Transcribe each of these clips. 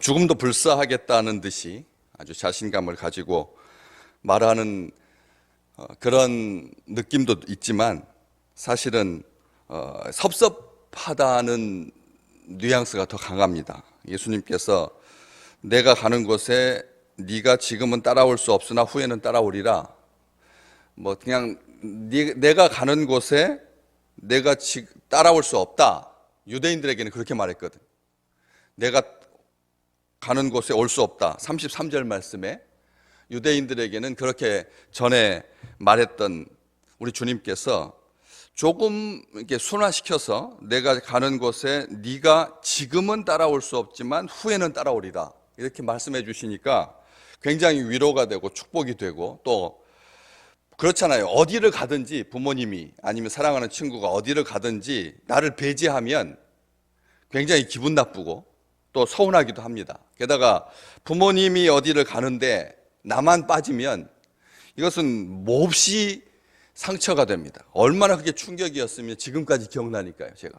죽음도 불사하겠다는 듯이 아주 자신감을 가지고 말하는 그런 느낌도 있지만 사실은 섭섭하다는 뉘앙스가 더 강합니다. 예수님께서 내가 가는 곳에 네가 지금은 따라올 수 없으나 후에는 따라오리라. 그냥 내가 가는 곳에 내가 따라올 수 없다. 유대인들에게는 그렇게 말했거든. 내가 가는 곳에 올 수 없다. 33절 말씀에 유대인들에게는 그렇게 전에 말했던 우리 주님께서 조금 이렇게 순화시켜서 내가 가는 곳에 네가 지금은 따라올 수 없지만 후에는 따라오리라. 이렇게 말씀해 주시니까 굉장히 위로가 되고 축복이 되고, 또 그렇잖아요. 어디를 가든지 부모님이 아니면 사랑하는 친구가 어디를 가든지 나를 배제하면 굉장히 기분 나쁘고 또 서운하기도 합니다. 게다가 부모님이 어디를 가는데 나만 빠지면 이것은 몹시 상처가 됩니다. 얼마나 그게 충격이었으면 지금까지 기억나니까요. 제가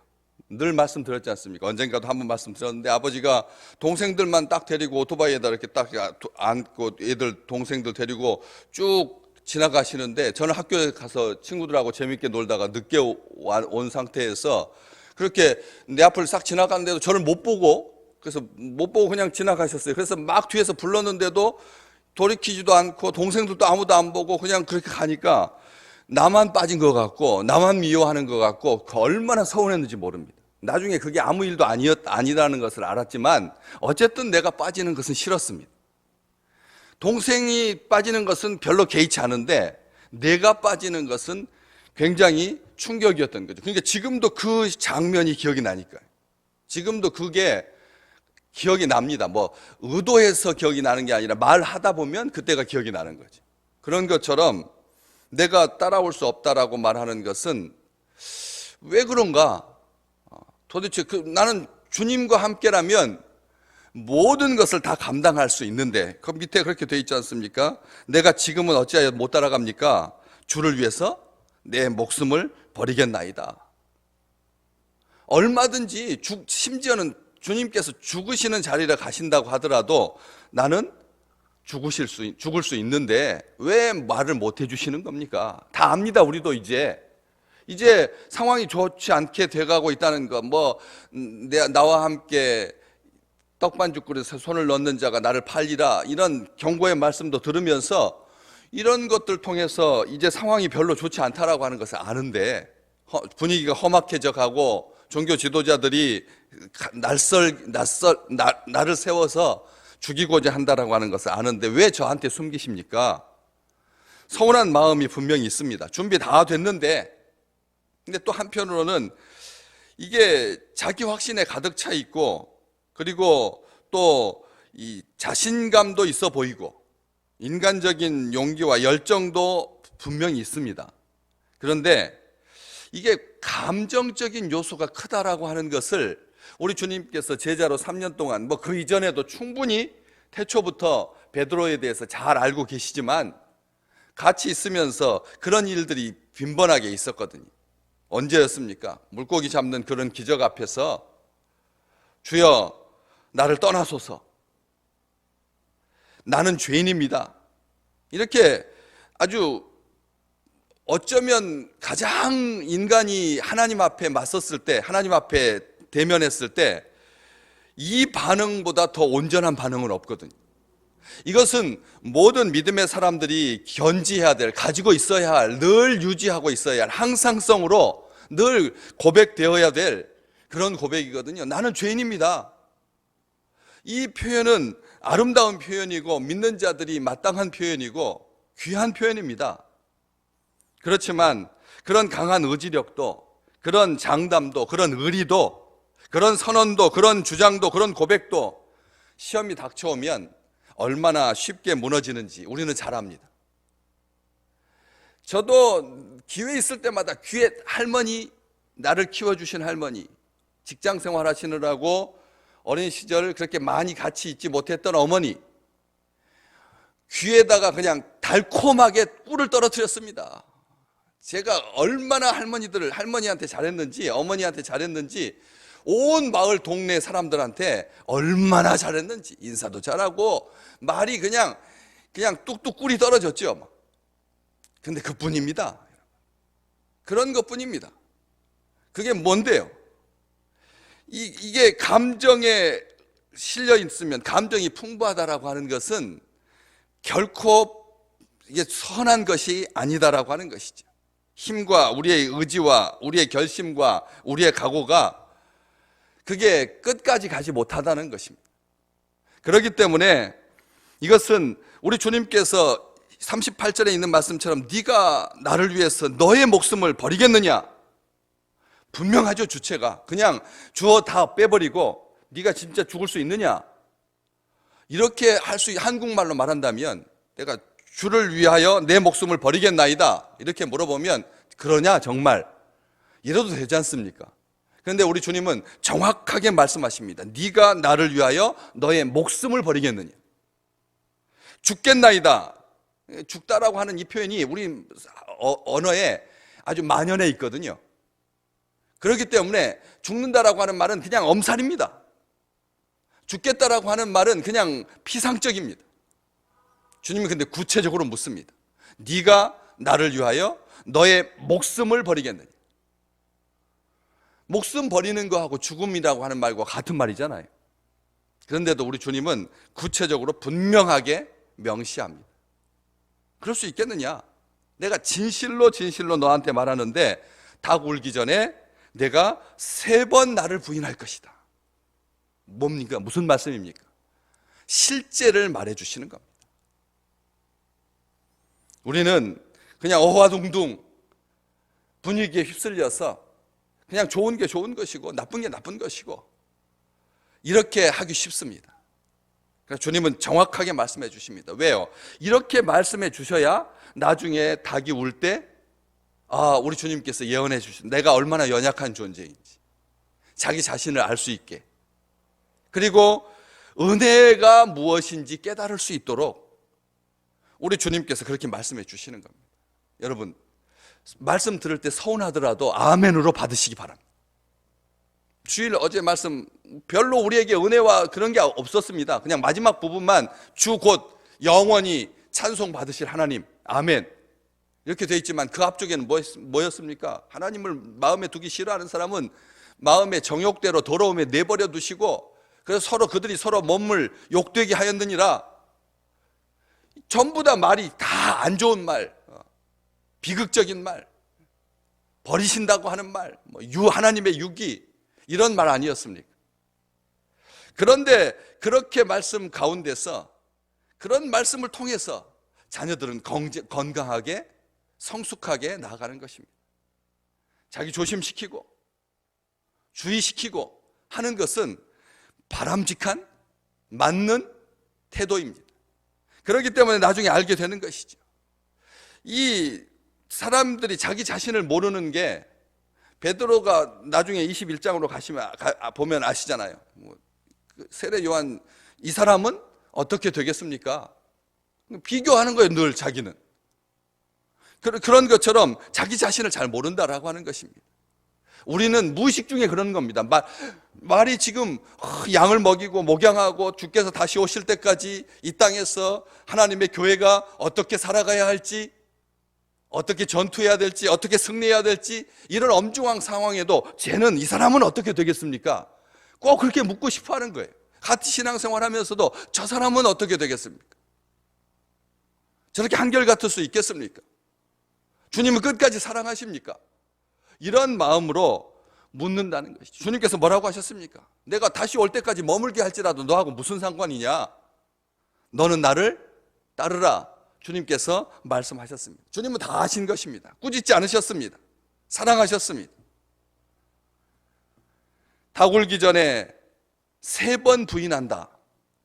늘 말씀드렸지 않습니까? 언젠가도 한번 말씀드렸는데 아버지가 동생들만 딱 데리고 오토바이에다 이렇게 딱 안고 애들 동생들 데리고 쭉 지나가시는데 저는 학교에 가서 친구들하고 재밌게 놀다가 늦게 온 상태에서 그렇게 내 앞을 싹 지나가는데도 저를 못 보고, 그래서 못 보고 그냥 지나가셨어요. 그래서 막 뒤에서 불렀는데도 돌이키지도 않고 동생들도 아무도 안 보고 그냥 그렇게 가니까 나만 빠진 것 같고 나만 미워하는 것 같고 얼마나 서운했는지 모릅니다. 나중에 그게 아무 일도 아니라는 것을 알았지만 어쨌든 내가 빠지는 것은 싫었습니다. 동생이 빠지는 것은 별로 개의치 않은데 내가 빠지는 것은 굉장히 충격이었던 거죠. 그러니까 지금도 그 장면이 기억이 나니까요. 지금도 그게 기억이 납니다. 의도해서 기억이 나는 게 아니라 말하다 보면 그때가 기억이 나는 거죠. 그런 것처럼 내가 따라올 수 없다라고 말하는 것은 왜 그런가? 도대체 나는 주님과 함께라면 모든 것을 다 감당할 수 있는데, 그 밑에 그렇게 돼 있지 않습니까? 내가 지금은 어찌하여 못 따라갑니까? 주를 위해서 내 목숨을 버리겠나이다. 얼마든지 심지어는 주님께서 죽으시는 자리를 가신다고 하더라도 나는 죽을 수 있는데 왜 말을 못 해주시는 겁니까? 다 압니다. 우리도 이제 상황이 좋지 않게 돼가고 있다는 거, 나와 함께 떡반죽 그릇에 손을 넣는 자가 나를 팔리라, 이런 경고의 말씀도 들으면서 이런 것들 통해서 이제 상황이 별로 좋지 않다라고 하는 것을 아는데 분위기가 험악해져 가고 종교 지도자들이 나를 세워서 죽이고자 한다라고 하는 것을 아는데 왜 저한테 숨기십니까? 서운한 마음이 분명히 있습니다. 준비 다 됐는데, 근데 또 한편으로는 이게 자기 확신에 가득 차 있고, 그리고 또 이 자신감도 있어 보이고 인간적인 용기와 열정도 분명히 있습니다. 그런데 이게 감정적인 요소가 크다라고 하는 것을 우리 주님께서 제자로 3년 동안 그 이전에도 충분히 태초부터 베드로에 대해서 잘 알고 계시지만 같이 있으면서 그런 일들이 빈번하게 있었거든요. 언제였습니까? 물고기 잡는 그런 기적 앞에서 주여 나를 떠나소서, 나는 죄인입니다, 이렇게 아주 어쩌면 가장 인간이 하나님 앞에 맞섰을 때, 하나님 앞에 대면했을 때 이 반응보다 더 온전한 반응은 없거든요. 이것은 모든 믿음의 사람들이 견지해야 될, 가지고 있어야 할, 늘 유지하고 있어야 할 항상성으로 늘 고백되어야 될 그런 고백이거든요. 나는 죄인입니다. 이 표현은 아름다운 표현이고 믿는 자들이 마땅한 표현이고 귀한 표현입니다. 그렇지만 그런 강한 의지력도, 그런 장담도, 그런 의리도, 그런 선언도, 그런 주장도, 그런 고백도 시험이 닥쳐오면 얼마나 쉽게 무너지는지 우리는 잘 압니다. 저도 기회 있을 때마다 귀에 할머니, 나를 키워주신 할머니, 직장 생활 하시느라고 어린 시절 그렇게 많이 같이 있지 못했던 어머니, 귀에다가 그냥 달콤하게 꿀을 떨어뜨렸습니다. 제가 얼마나 할머니한테 잘했는지, 어머니한테 잘했는지 온 마을 동네 사람들한테 얼마나 잘했는지 인사도 잘하고 말이 그냥 뚝뚝 꿀이 떨어졌죠. 근데 그뿐입니다. 그런 것뿐입니다. 그게 뭔데요? 이게 감정에 실려 있으면, 감정이 풍부하다라고 하는 것은 결코 이게 선한 것이 아니다라고 하는 것이죠. 힘과 우리의 의지와 우리의 결심과 우리의 각오가 그게 끝까지 가지 못하다는 것입니다. 그렇기 때문에 이것은 우리 주님께서 38절에 있는 말씀처럼 네가 나를 위해서 너의 목숨을 버리겠느냐? 분명하죠. 주체가 그냥 주어 다 빼버리고 네가 진짜 죽을 수 있느냐? 이렇게 할 수, 한국말로 말한다면 내가 주를 위하여 내 목숨을 버리겠나이다 이렇게 물어보면 그러냐 정말? 이래도 되지 않습니까? 그런데 우리 주님은 정확하게 말씀하십니다. 네가 나를 위하여 너의 목숨을 버리겠느냐? 죽겠나이다. 죽다라고 하는 이 표현이 우리 언어에 아주 만연해 있거든요. 그렇기 때문에 죽는다라고 하는 말은 그냥 엄살입니다. 죽겠다라고 하는 말은 그냥 피상적입니다. 주님이 근데 구체적으로 묻습니다. 네가 나를 위하여 너의 목숨을 버리겠느냐? 목숨 버리는 거하고 죽음이라고 하는 말과 같은 말이잖아요. 그런데도 우리 주님은 구체적으로 분명하게 명시합니다. 그럴 수 있겠느냐? 내가 진실로 너한테 말하는데 닭 울기 전에 내가 3번 나를 부인할 것이다. 뭡니까? 무슨 말씀입니까? 실제를 말해 주시는 겁니다. 우리는 그냥 어화둥둥 분위기에 휩쓸려서 그냥 좋은 게 좋은 것이고 나쁜 게 나쁜 것이고 이렇게 하기 쉽습니다. 그래서 주님은 정확하게 말씀해 주십니다. 왜요? 이렇게 말씀해 주셔야 나중에 닭이 울 때 우리 주님께서 예언해 주신 내가 얼마나 연약한 존재인지 자기 자신을 알 수 있게, 그리고 은혜가 무엇인지 깨달을 수 있도록 우리 주님께서 그렇게 말씀해 주시는 겁니다. 여러분, 말씀 들을 때 서운하더라도 아멘으로 받으시기 바랍니다. 주일 어제 말씀 별로 우리에게 은혜와 그런 게 없었습니다. 그냥 마지막 부분만 주 곧 영원히 찬송 받으실 하나님, 아멘 이렇게 돼 있지만 그 앞쪽에는 뭐였습니까? 하나님을 마음에 두기 싫어하는 사람은 마음의 정욕대로 더러움에 내버려 두시고, 그래서 그들이 서로 몸을 욕되게 하였느니라. 전부 다 말이 다 안 좋은 말, 비극적인 말, 버리신다고 하는 말, 하나님의 유기, 이런 말 아니었습니까? 그런데 그렇게 말씀 가운데서, 그런 말씀을 통해서 자녀들은 건강하게 성숙하게 나아가는 것입니다. 자기 조심시키고 주의시키고 하는 것은 바람직한 맞는 태도입니다. 그렇기 때문에 나중에 알게 되는 것이죠. 이 사람들이 자기 자신을 모르는 게, 베드로가 나중에 21장으로 보면 아시잖아요. 세례 요한, 이 사람은 어떻게 되겠습니까? 비교하는 거예요, 늘 자기는. 그런 것처럼 자기 자신을 잘 모른다라고 하는 것입니다. 우리는 무의식 중에 그런 겁니다. 말이 지금 양을 먹이고 목양하고 주께서 다시 오실 때까지 이 땅에서 하나님의 교회가 어떻게 살아가야 할지, 어떻게 전투해야 될지, 어떻게 승리해야 될지, 이런 엄중한 상황에도 쟤는, 이 사람은 어떻게 되겠습니까? 꼭 그렇게 묻고 싶어 하는 거예요. 같이 신앙생활 하면서도 저 사람은 어떻게 되겠습니까? 저렇게 한결같을 수 있겠습니까? 주님은 끝까지 사랑하십니까? 이런 마음으로 묻는다는 것이죠. 주님께서 뭐라고 하셨습니까? 내가 다시 올 때까지 머물게 할지라도 너하고 무슨 상관이냐? 너는 나를 따르라. 주님께서 말씀하셨습니다. 주님은 다 아신 것입니다. 꾸짖지 않으셨습니다. 사랑하셨습니다. 닭 울기 전에 3번 부인한다,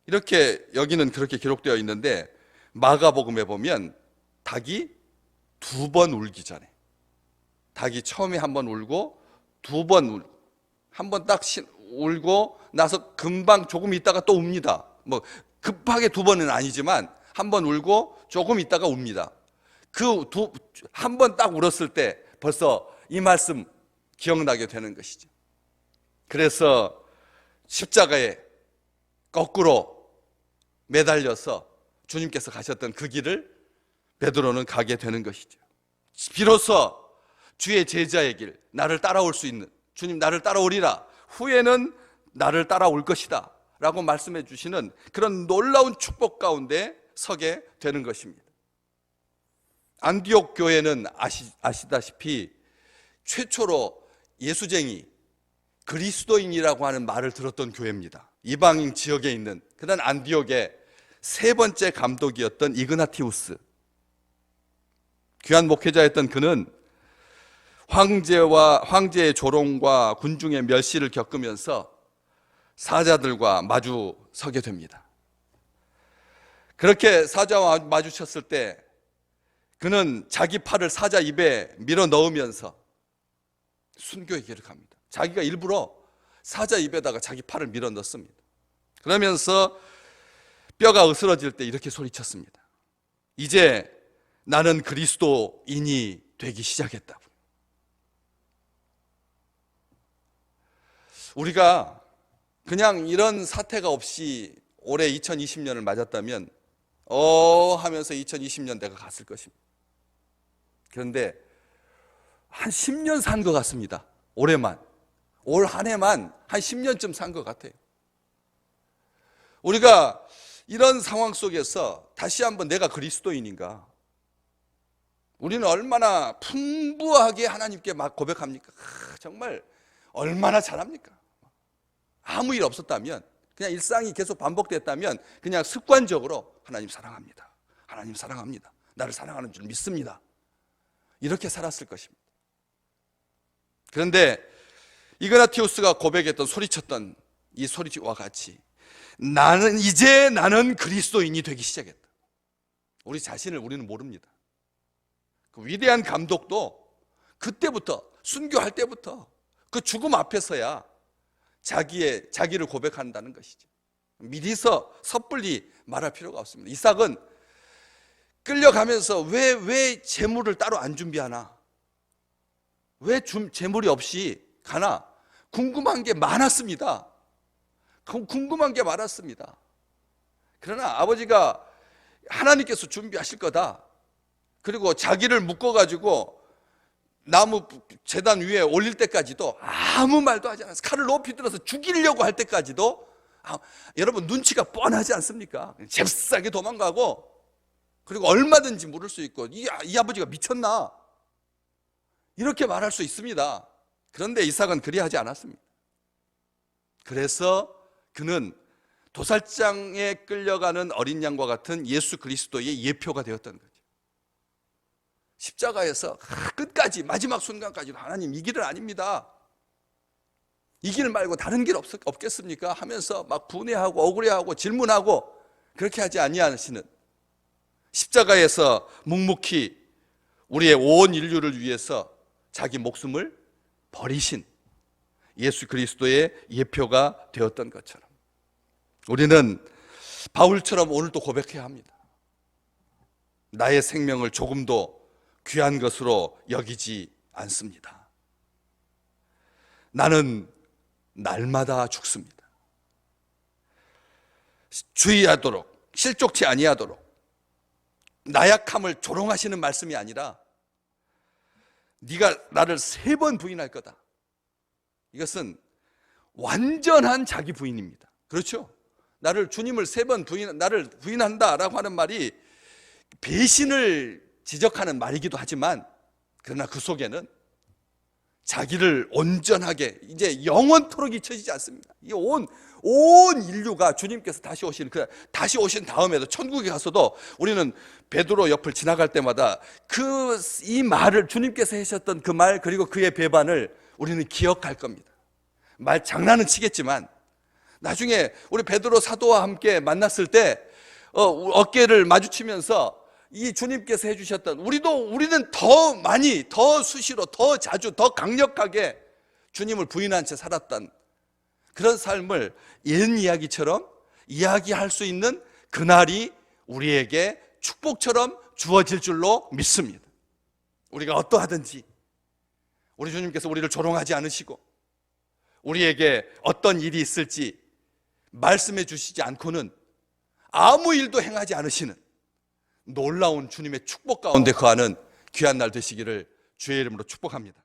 이렇게 여기는 그렇게 기록되어 있는데, 마가복음에 보면 닭이 2번 울기 전에, 닭이 처음에 1번 울고 2번 울고, 1번 딱 울고 나서 금방 조금 있다가 또 웁니다. 급하게 2번은 아니지만 1번 울고 조금 있다가 웁니다. 한 번 딱 울었을 때 벌써 이 말씀 기억나게 되는 것이죠. 그래서 십자가에 거꾸로 매달려서 주님께서 가셨던 그 길을 베드로는 가게 되는 것이죠. 비로소 주의 제자의 길, 나를 따라올 수 있는, 주님 나를 따라오리라, 후에는 나를 따라올 것이다 라고 말씀해 주시는 그런 놀라운 축복 가운데 서게 되는 것입니다. 안디옥 교회는 아시다시피 최초로 예수쟁이, 그리스도인이라고 하는 말을 들었던 교회입니다. 이방인 지역에 있는 그런 안디옥의 세 번째 감독이었던 이그나티우스, 귀한 목회자였던 그는 황제의 조롱과 군중의 멸시를 겪으면서 사자들과 마주 서게 됩니다. 그렇게 사자와 마주쳤을 때 그는 자기 팔을 사자 입에 밀어 넣으면서 순교의 길을 갑니다. 자기가 일부러 사자 입에다가 자기 팔을 밀어 넣습니다. 그러면서 뼈가 으스러질 때 이렇게 소리쳤습니다. 이제 나는 그리스도인이 되기 시작했다고. 우리가 그냥 이런 사태가 없이 올해 2020년을 맞았다면 하면서 2020년대가 갔을 것입니다. 그런데 한 10년 산 것 같습니다. 올해만. 올 한 해만 한 10년쯤 산 것 같아요. 우리가 이런 상황 속에서 다시 한번 내가 그리스도인인가? 우리는 얼마나 풍부하게 하나님께 막 고백합니까? 정말 얼마나 잘합니까? 아무 일 없었다면, 그냥 일상이 계속 반복됐다면 그냥 습관적으로 하나님 사랑합니다, 하나님 사랑합니다, 나를 사랑하는 줄 믿습니다, 이렇게 살았을 것입니다. 그런데 이그나티우스가 고백했던, 소리쳤던 이 소리와 같이 나는 그리스도인이 되기 시작했다. 우리 자신을 우리는 모릅니다. 그 위대한 감독도 그때부터, 순교할 때부터 그 죽음 앞에서야 자기를 고백한다는 것이죠. 미리서 섣불리 말할 필요가 없습니다. 이삭은 끌려가면서 왜 재물을 따로 안 준비하나? 왜 재물이 없이 가나? 궁금한 게 많았습니다. 궁금한 게 많았습니다. 그러나 아버지가 하나님께서 준비하실 거다, 그리고 자기를 묶어가지고 나무 제단 위에 올릴 때까지도 아무 말도 하지 않았어요. 칼을 높이 들어서 죽이려고 할 때까지도 여러분 눈치가 뻔하지 않습니까? 잽싸게 도망가고, 그리고 얼마든지 물을 수 있고, 이 아버지가 미쳤나? 이렇게 말할 수 있습니다. 그런데 이삭은 그리하지 않았습니다. 그래서 그는 도살장에 끌려가는 어린 양과 같은 예수 그리스도의 예표가 되었던 거죠. 십자가에서 끝까지, 마지막 순간까지도 하나님 이 길은 아닙니다, 이 길 말고 다른 길 없겠습니까? 하면서 막 분해하고 억울해하고 질문하고, 그렇게 하지 아니하시는, 십자가에서 묵묵히 우리의 온 인류를 위해서 자기 목숨을 버리신 예수 그리스도의 예표가 되었던 것처럼 우리는 바울처럼 오늘도 고백해야 합니다. 나의 생명을 조금도 귀한 것으로 여기지 않습니다. 나는 날마다 죽습니다. 주의하도록, 실족치 아니하도록. 나약함을 조롱하시는 말씀이 아니라 네가 나를 3번 부인할 거다. 이것은 완전한 자기 부인입니다. 그렇죠? 주님을 3번 나를 부인한다라고 하는 말이 배신을 지적하는 말이기도 하지만, 그러나 그 속에는 자기를 온전하게, 이제 영원토록 잊혀지지 않습니다. 이 온 인류가 주님께서 다시 오신 다음에도 천국에 가서도 우리는 베드로 옆을 지나갈 때마다 이 말을, 주님께서 하셨던 그 말, 그리고 그의 배반을 우리는 기억할 겁니다. 말 장난은 치겠지만 나중에 우리 베드로 사도와 함께 만났을 때 어깨를 마주치면서 이 주님께서 해주셨던, 우리는 더 많이, 더 수시로, 더 자주, 더 강력하게 주님을 부인한 채 살았던 그런 삶을 옛 이야기처럼 이야기할 수 있는 그날이 우리에게 축복처럼 주어질 줄로 믿습니다. 우리가 어떠하든지 우리 주님께서 우리를 조롱하지 않으시고, 우리에게 어떤 일이 있을지 말씀해 주시지 않고는 아무 일도 행하지 않으시는 놀라운 주님의 축복 가운데 거하는 귀한 날 되시기를 주의 이름으로 축복합니다.